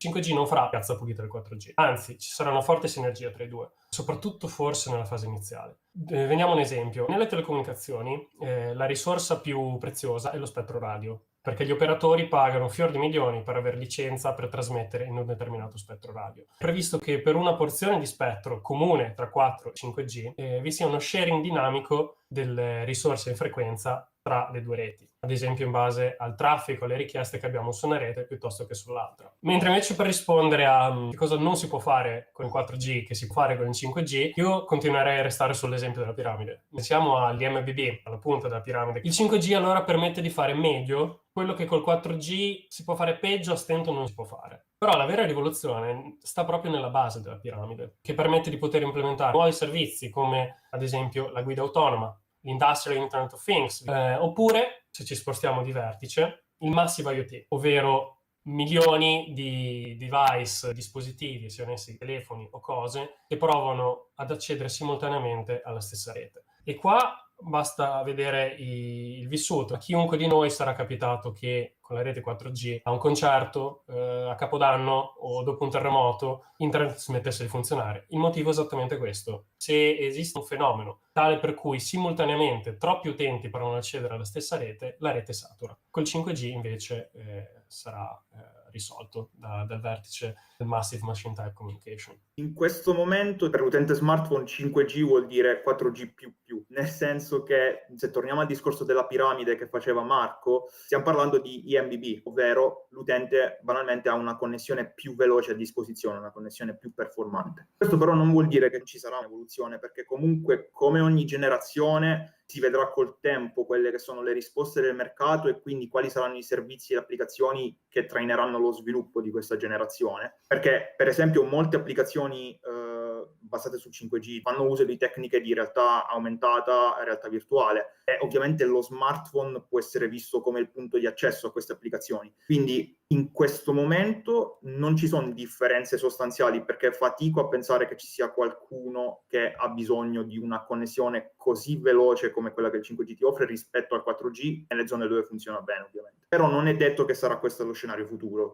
5G non farà piazza pulita del 4G, anzi ci sarà una forte sinergia tra i due, soprattutto forse nella fase iniziale. Veniamo a un esempio. Nelle telecomunicazioni la risorsa più preziosa è lo spettro radio, perché gli operatori pagano fior di milioni per avere licenza per trasmettere in un determinato spettro radio. È previsto che per una porzione di spettro comune tra 4 e 5G vi sia uno sharing dinamico delle risorse in frequenza tra le due reti, ad esempio in base al traffico, alle richieste che abbiamo su una rete piuttosto che sull'altra. Mentre invece per rispondere a che cosa non si può fare con il 4G, che si può fare con il 5G, io continuerei a restare sull'esempio della piramide. Pensiamo agli MBB, alla punta della piramide. Il 5G allora permette di fare meglio quello che col 4G si può fare peggio, a stento non si può fare. Però la vera rivoluzione sta proprio nella base della piramide, che permette di poter implementare nuovi servizi come ad esempio la guida autonoma, l'Industrial Internet of Things, oppure, se ci spostiamo di vertice, il Massive IoT, ovvero milioni di device, dispositivi, siano essi telefoni o cose, che provano ad accedere simultaneamente alla stessa rete. E qua basta vedere il vissuto. A chiunque di noi sarà capitato che con la rete 4G a un concerto, a Capodanno o dopo un terremoto, internet smettesse di funzionare. Il motivo è esattamente questo. Se esiste un fenomeno tale per cui simultaneamente troppi utenti provano ad accedere alla stessa rete, la rete satura. Col 5G invece sarà risolto dal vertice del Massive Machine Type Communication. In questo momento per l'utente smartphone 5G vuol dire 4G++, nel senso che, se torniamo al discorso della piramide che faceva Marco, stiamo parlando di IMBB, ovvero l'utente banalmente ha una connessione più veloce a disposizione, una connessione più performante. Questo però non vuol dire che ci sarà un'evoluzione, perché comunque, come ogni generazione, si vedrà col tempo quelle che sono le risposte del mercato e quindi quali saranno i servizi e le applicazioni che traineranno lo sviluppo di questa generazione. Perché, per esempio, molte applicazioni basate su 5G fanno uso di tecniche di realtà aumentata e realtà virtuale, e ovviamente lo smartphone può essere visto come il punto di accesso a queste applicazioni. Quindi in questo momento non ci sono differenze sostanziali, perché fatico a pensare che ci sia qualcuno che ha bisogno di una connessione così veloce come quella che il 5G ti offre rispetto al 4G nelle zone dove funziona bene, ovviamente. Però non è detto che sarà questo lo scenario futuro.